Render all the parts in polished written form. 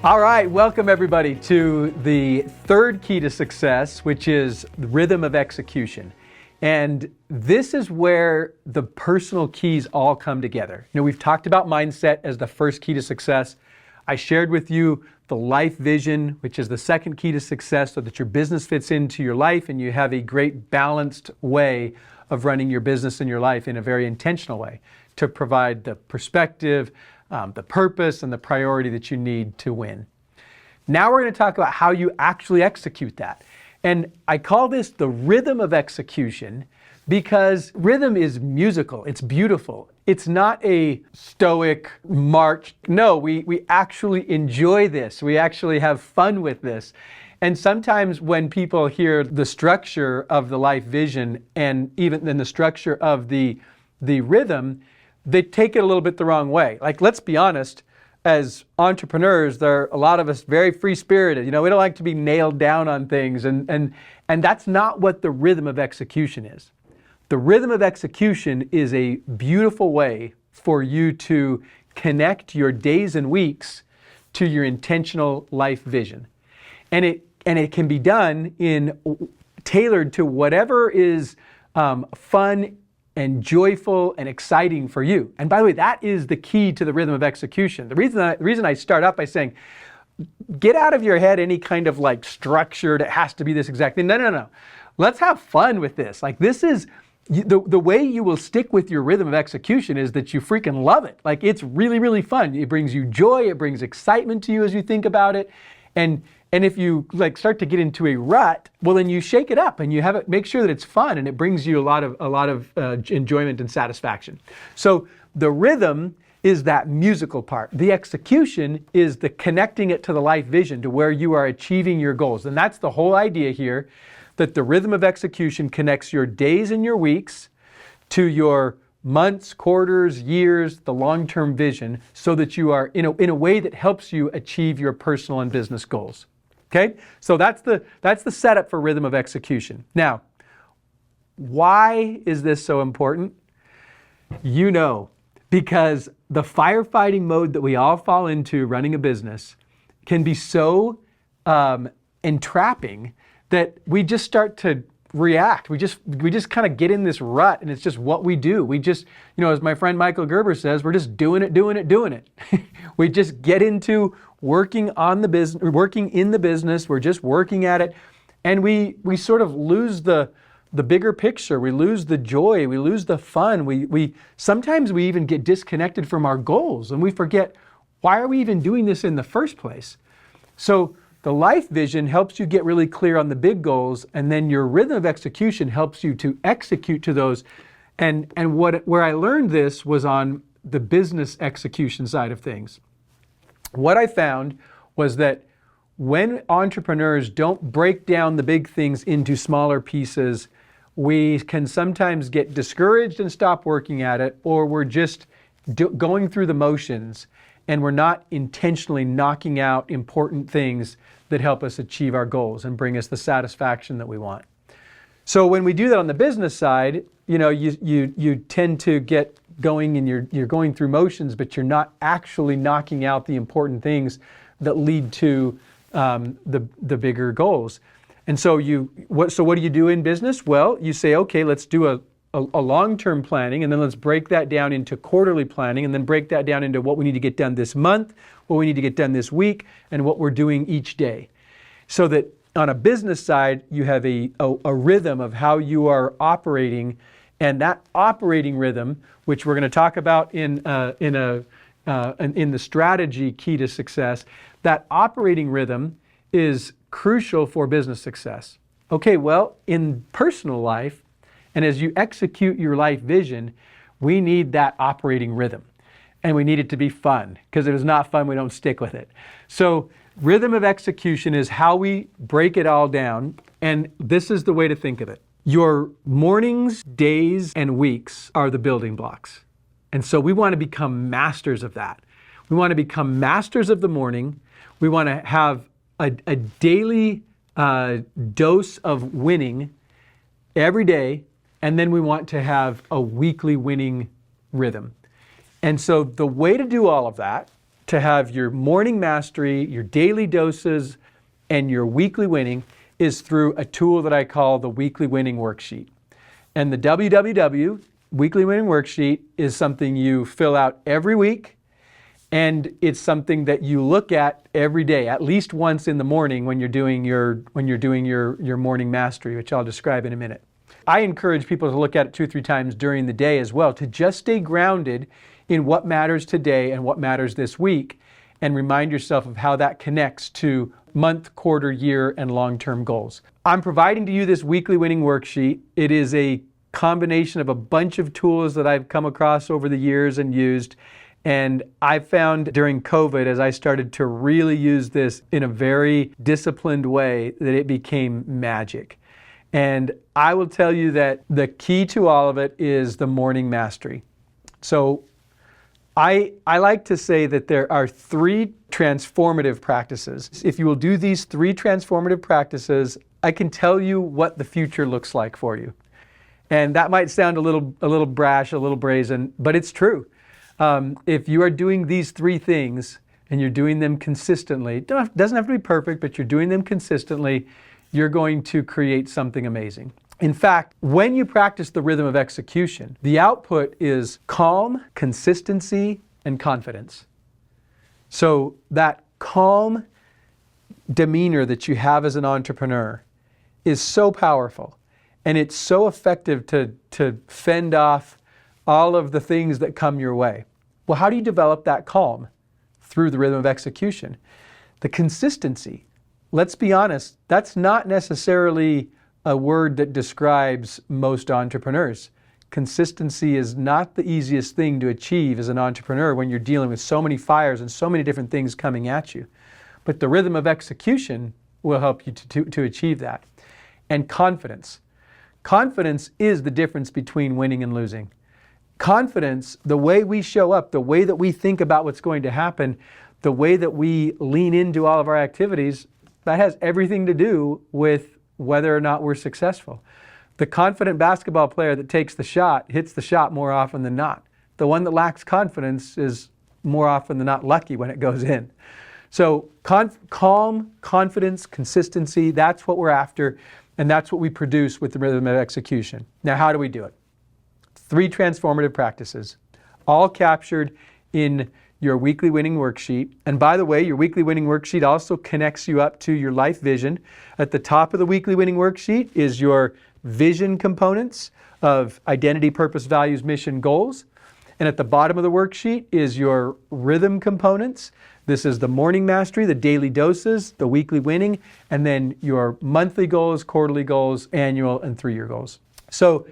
All right, welcome everybody to the third key to success, which is the rhythm of execution. And this is where the personal keys all come together. You know, we've talked about mindset as the first key to success. I shared with you the life vision, which is the second key to success, so that your business fits into your life and you have a great balanced way of running your business and your life in a very intentional way to provide the perspective, the purpose, and the priority that you need to win. Now we're going to talk about how you actually execute that. And I call this the rhythm of execution because rhythm is musical. It's beautiful. It's not a stoic march. No, we actually enjoy this. We actually have fun with this. And sometimes when people hear the structure of the life vision and even then the structure of the rhythm, they take it a little bit the wrong way. Like, let's be honest, as entrepreneurs, there are a lot of us very free-spirited. You know, we don't like to be nailed down on things, and that's not what the rhythm of execution is. The rhythm of execution is a beautiful way for you to connect your days and weeks to your intentional life vision. And it can be done tailored to whatever is fun and joyful and exciting for you. And by the way, that is the key to the rhythm of execution. The reason I start up by saying, get out of your head any kind of like structured, it has to be this exact thing. No. Let's have fun with this. Like, this is the way you will stick with your rhythm of execution is that you freaking love it. Like, it's really, really fun. It brings you joy. It brings excitement to you as you think about it. And if you like start to get into a rut, well, then you shake it up and you have it. Make sure that it's fun and it brings you a lot of enjoyment and satisfaction. So the rhythm is that musical part. The execution is the connecting it to the life vision, to where you are achieving your goals. And that's the whole idea here, that the rhythm of execution connects your days and your weeks to your months, quarters, years, the long-term vision, so that you are in a way that helps you achieve your personal and business goals. Okay? So that's the setup for rhythm of execution. Now, why is this so important? You know, because the firefighting mode that we all fall into running a business can be so entrapping that we just start to react. We just kind of get in this rut, and it's just what we do. We just, you know, as my friend Michael Gerber says, we're just doing it. We just get into working on the business, working in the business. We're just working at it, and we sort of lose the bigger picture. We lose the joy. We lose the fun. We sometimes we even get disconnected from our goals, and we forget, why are we even doing this in the first place? So the life vision helps you get really clear on the big goals, and then your rhythm of execution helps you to execute to those. And where I learned this was on the business execution side of things. What I found was that when entrepreneurs don't break down the big things into smaller pieces, we can sometimes get discouraged and stop working at it, or we're just going through the motions and we're not intentionally knocking out important things that help us achieve our goals and bring us the satisfaction that we want. So when we do that on the business side, you know, you tend to get going and you're going through motions, but you're not actually knocking out the important things that lead to the bigger goals. And so what do you do in business? Well, you say, okay, let's do a long-term planning, and then let's break that down into quarterly planning, and then break that down into what we need to get done this month, what we need to get done this week, and what we're doing each day. So that on a business side, you have a rhythm of how you are operating, and that operating rhythm, which we're going to talk about in the strategy key to success, that operating rhythm is crucial for business success. Okay, well, in personal life, and as you execute your life vision, we need that operating rhythm. And we need it to be fun, because if it's not fun, we don't stick with it. So rhythm of execution is how we break it all down, and this is the way to think of it. Your mornings, days, and weeks are the building blocks. And so we want to become masters of that. We want to become masters of the morning. We want to have a daily dose of winning every day, and then we want to have a weekly winning rhythm. And so the way to do all of that to have your morning mastery, your daily doses, and your weekly winning is through a tool that I call the Weekly Winning Worksheet. And the WWW, Weekly Winning Worksheet, is something you fill out every week, and it's something that you look at every day, at least once in the morning when you're doing your morning mastery, which I'll describe in a minute. I encourage people to look at it 2-3 times during the day as well, to just stay grounded in what matters today and what matters this week, and remind yourself of how that connects to month, quarter, year, and long-term goals. I'm providing to you this Weekly Winning Worksheet. It is a combination of a bunch of tools that I've come across over the years and used. And I found during COVID, as I started to really use this in a very disciplined way, that it became magic. And I will tell you that the key to all of it is the morning mastery. So I like to say that there are 3 transformative practices. If you will do these 3 transformative practices, I can tell you what the future looks like for you. And that might sound a little brash, a little brazen, but it's true. If you are doing these 3 things and you're doing them consistently, doesn't have to be perfect, but you're doing them consistently, you're going to create something amazing. In fact, when you practice the rhythm of execution, the output is calm, consistency, and confidence. So that calm demeanor that you have as an entrepreneur is so powerful, and it's so effective to fend off all of the things that come your way. Well, how do you develop that calm? Through the rhythm of execution. The consistency, let's be honest, that's not necessarily a word that describes most entrepreneurs. Consistency is not the easiest thing to achieve as an entrepreneur when you're dealing with so many fires and so many different things coming at you. But the rhythm of execution will help you to achieve that. And confidence. Confidence is the difference between winning and losing. Confidence, the way we show up, the way that we think about what's going to happen, the way that we lean into all of our activities, that has everything to do with whether or not we're successful. The confident basketball player that takes the shot hits the shot more often than not. The one that lacks confidence is more often than not lucky when it goes in. So calm, confidence, consistency, that's what we're after, and that's what we produce with the rhythm of execution. Now, how do we do it? 3 transformative practices, all captured in your Weekly Winning Worksheet. And by the way, your Weekly Winning Worksheet also connects you up to your life vision. At the top of the Weekly Winning Worksheet is your vision components of identity, purpose, values, mission, goals. And at the bottom of the worksheet is your rhythm components. This is the morning mastery, the daily doses, the weekly winning, and then your monthly goals, quarterly goals, annual, and 3-year goals. So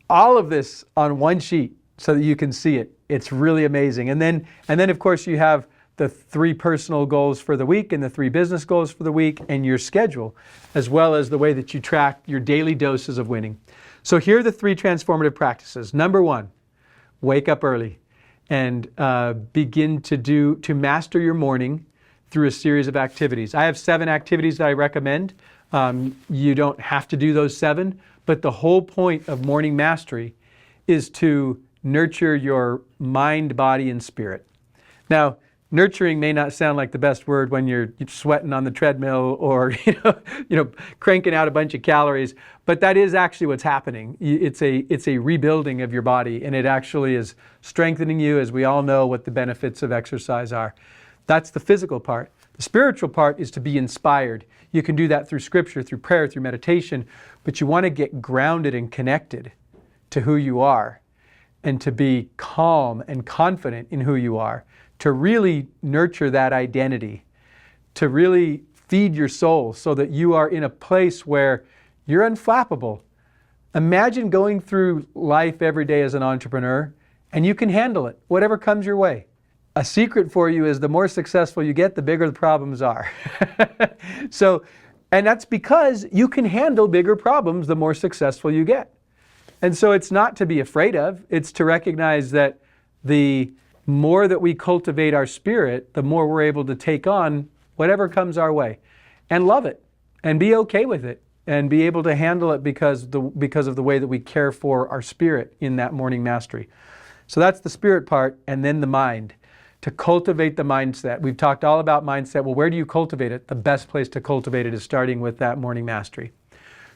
all of this on one sheet so that you can see it. It's really amazing. And then of course you have the 3 personal goals for the week and the 3 business goals for the week and your schedule, as well as the way that you track your daily doses of winning. So here are the 3 transformative practices. Number 1, wake up early and begin to master your morning through a series of activities. I have 7 activities that I recommend. You don't have to do those 7, but the whole point of morning mastery is to nurture your mind, body, and spirit. Now, nurturing may not sound like the best word when you're sweating on the treadmill or cranking out a bunch of calories, but that is actually what's happening. It's a rebuilding of your body, and it actually is strengthening you, as we all know what the benefits of exercise are. That's the physical part. The spiritual part is to be inspired. You can do that through scripture, through prayer, through meditation, but you want to get grounded and connected to who you are, and to be calm and confident in who you are, to really nurture that identity, to really feed your soul so that you are in a place where you're unflappable. Imagine going through life every day as an entrepreneur and you can handle it, whatever comes your way. A secret for you is the more successful you get, the bigger the problems are. And that's because you can handle bigger problems the more successful you get. And so it's not to be afraid of, it's to recognize that the more that we cultivate our spirit, the more we're able to take on whatever comes our way and love it and be okay with it and be able to handle it because of the way that we care for our spirit in that morning mastery. So that's the spirit part, and then the mind. to cultivate the mindset. We've talked all about mindset. Well, where do you cultivate it? The best place to cultivate it is starting with that morning mastery.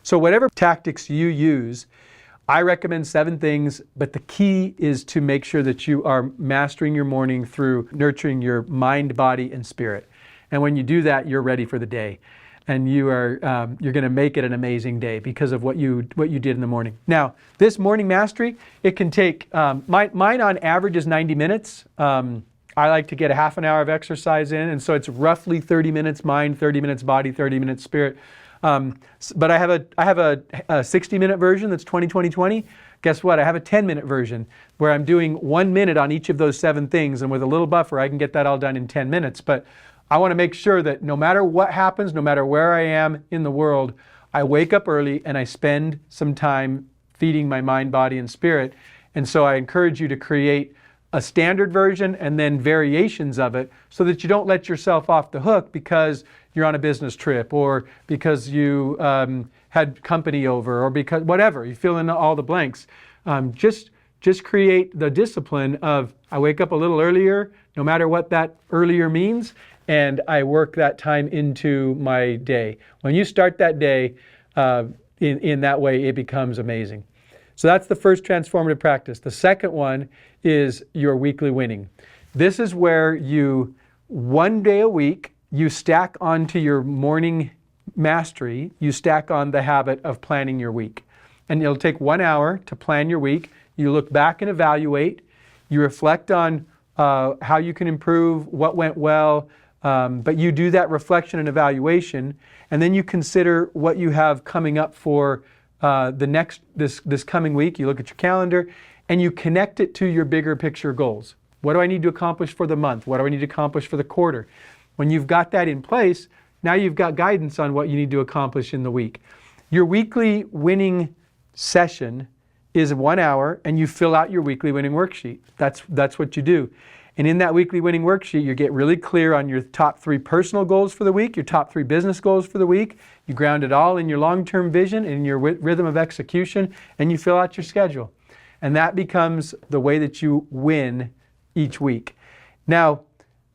So whatever tactics you use, I recommend 7 things, but the key is to make sure that you are mastering your morning through nurturing your mind, body, and spirit. And when you do that, you're ready for the day. And you're going to make it an amazing day because of what you did in the morning. Now, this morning mastery, it can take, mine on average is 90 minutes. I like to get a half an hour of exercise in, and so it's roughly 30 minutes mind, 30 minutes body, 30 minutes spirit. But I have a 60-minute version that's 20-20-20. Guess what? I have a 10-minute version where I'm doing 1 minute on each of those 7 things, and with a little buffer, I can get that all done in 10 minutes. But I want to make sure that no matter what happens, no matter where I am in the world, I wake up early and I spend some time feeding my mind, body, and spirit. And so I encourage you to create a standard version and then variations of it so that you don't let yourself off the hook because you're on a business trip or because you had company over or because whatever, you fill in all the blanks. Just create the discipline of I wake up a little earlier, no matter what that earlier means, and I work that time into my day. When you start that day in that way, it becomes amazing. So that's the first transformative practice. The second one is your weekly winning. This is where you, 1 day a week, you stack onto your morning mastery, you stack on the habit of planning your week. And it'll take 1 hour to plan your week. You look back and evaluate. You reflect on how you can improve, what went well, but you do that reflection and evaluation, and then you consider what you have coming up for this coming week. You look at your calendar and you connect it to your bigger picture goals. What do I need to accomplish for the month? What do I need to accomplish for the quarter? When you've got that in place, now you've got guidance on what you need to accomplish in the week. Your weekly winning session is 1 hour and you fill out your weekly winning worksheet. That's what you do. And in that weekly winning worksheet, you get really clear on your top 3 personal goals for the week, your top 3 business goals for the week. You ground it all in your long-term vision and your rhythm of execution, and you fill out your schedule. And that becomes the way that you win each week. Now,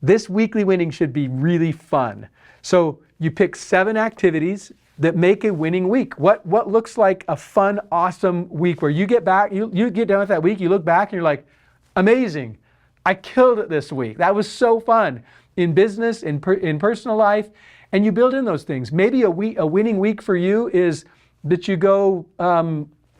this weekly winning should be really fun. So you pick 7 activities that make a winning week. What looks like a fun, awesome week where you get back, you get done with that week, you look back and you're like, amazing. I killed it this week. That was so fun in business, in personal life, and you build in those things. Maybe a winning week for you is that you go,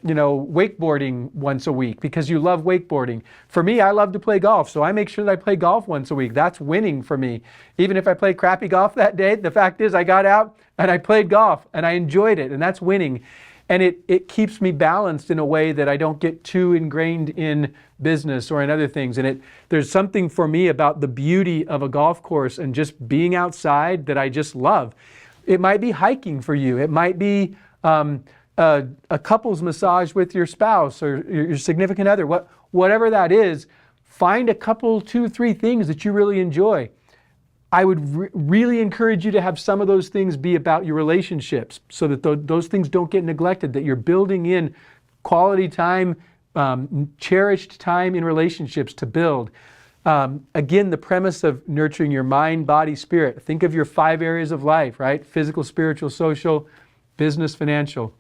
wakeboarding once a week because you love wakeboarding. For me, I love to play golf, so I make sure that I play golf once a week. That's winning for me. Even if I play crappy golf that day, the fact is I got out and I played golf and I enjoyed it, and that's winning. And it keeps me balanced in a way that I don't get too ingrained in business or in other things. And there's something for me about the beauty of a golf course and just being outside that I just love. It might be hiking for you. It might be a couples massage with your spouse or your significant other. Whatever that is, find a couple, 2, 3 things that you really enjoy. I would really encourage you to have some of those things be about your relationships so that those things don't get neglected, that you're building in quality time, cherished time in relationships to build. Again, the premise of nurturing your mind, body, spirit. Think of your 5 areas of life, right? Physical, spiritual, social, business, financial.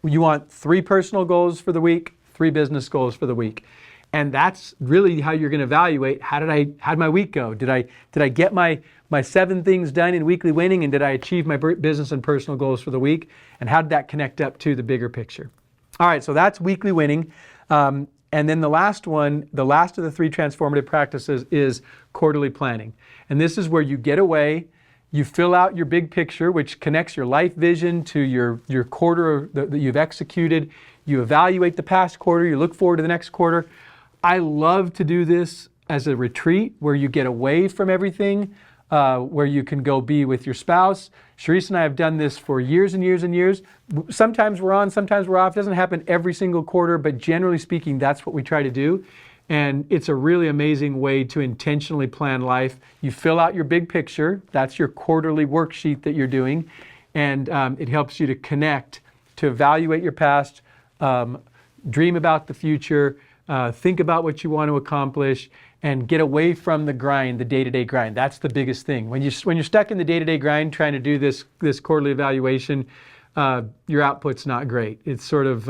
You want 3 personal goals for the week, 3 business goals for the week. And that's really how you're going to evaluate how did my week go? Did I get my 7 things done in weekly winning, and did I achieve my business and personal goals for the week? And how did that connect up to the bigger picture? All right, so that's weekly winning. And then the last one, the last of the 3 transformative practices is quarterly planning. And this is where you get away, you fill out your big picture, which connects your life vision to your quarter that you've executed. You evaluate the past quarter, you look forward to the next quarter. I love to do this as a retreat where you get away from everything, where you can go be with your spouse. Sharice and I have done this for years and years and years. Sometimes we're on, sometimes we're off. It doesn't happen every single quarter, but generally speaking, that's what we try to do. And it's a really amazing way to intentionally plan life. You fill out your big picture. That's your quarterly worksheet that you're doing. And it helps you to connect, to evaluate your past, dream about the future, think about what you want to accomplish, and get away from the grind, the day-to-day grind. That's the biggest thing. When you're stuck in the day-to-day grind trying to do this quarterly evaluation, your output's not great. It's sort of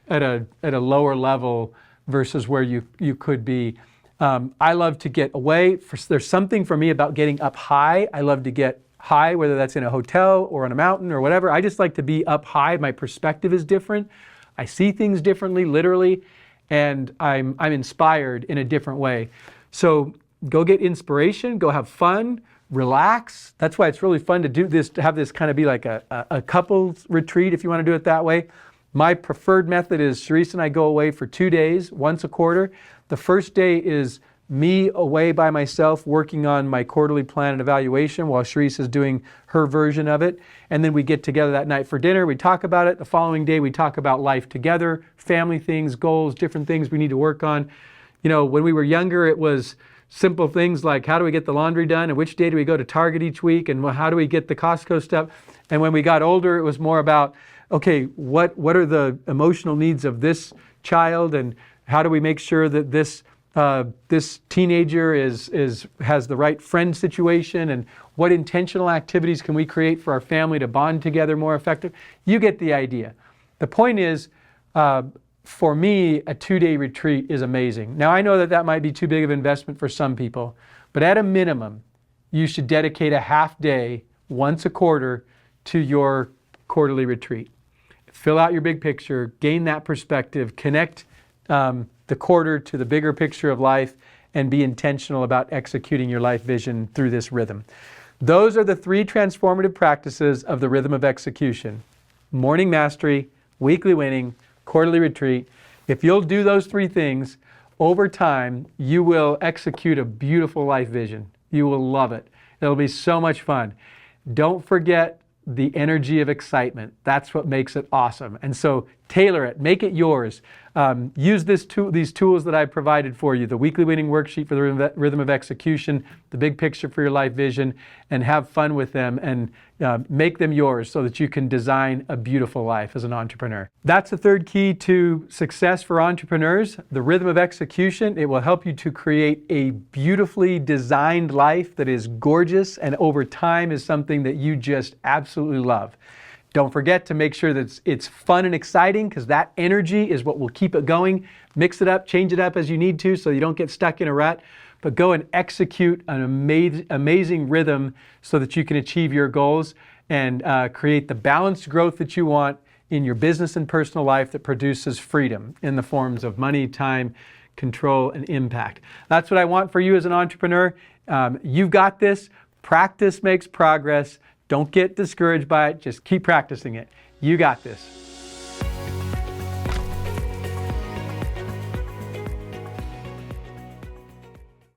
at a lower level versus where you could be. I love to get away. There's something for me about getting up high. I love to get high, whether that's in a hotel or on a mountain or whatever. I just like to be up high. My perspective is different. I see things differently, literally, and I'm inspired in a different way. So go get inspiration, go have fun, relax. That's why it's really fun to do this, to have this kind of be like a couples retreat, if you want to do it that way. My preferred method is Sharice and I go away for 2 days, once a quarter. The first day is me away by myself working on my quarterly plan and evaluation while Sharice is doing her version of it. And then we get together that night for dinner, we talk about it. The following day we talk about life together, family things, goals, different things we need to work on. You know, when we were younger, it was simple things like how do we get the laundry done and which day do we go to Target each week and how do we get the Costco stuff. And when we got older, it was more about, okay, what are the emotional needs of this child and how do we make sure that this teenager has the right friend situation, and what intentional activities can we create for our family to bond together more effective? You get the idea. The point is, for me, a 2-day retreat is amazing. Now, I know that might be too big of an investment for some people, but at a minimum, you should dedicate a half day once a quarter to your quarterly retreat. Fill out your big picture, gain that perspective, connect the quarter to the bigger picture of life, and be intentional about executing your life vision through this rhythm. Those are the 3 transformative practices of the rhythm of execution: morning mastery, weekly winning, quarterly retreat. If you'll do those 3 things, over time, you will execute a beautiful life vision. You will love it. It'll be so much fun. Don't forget the energy of excitement. That's what makes it awesome. And so tailor it, make it yours. Use these tools that I've provided for you, the weekly winning worksheet for the rhythm of execution, the big picture for your life vision, and have fun with them and make them yours so that you can design a beautiful life as an entrepreneur. That's the 3rd key to success for entrepreneurs, the rhythm of execution. It will help you to create a beautifully designed life that is gorgeous and over time is something that you just absolutely love. Don't forget to make sure that it's fun and exciting, because that energy is what will keep it going. Mix it up, change it up as you need to so you don't get stuck in a rut. But go and execute an amazing rhythm so that you can achieve your goals and create the balanced growth that you want in your business and personal life that produces freedom in the forms of money, time, control, and impact. That's what I want for you as an entrepreneur. You've got this. Practice makes progress. Don't get discouraged by it. Just keep practicing it. You got this.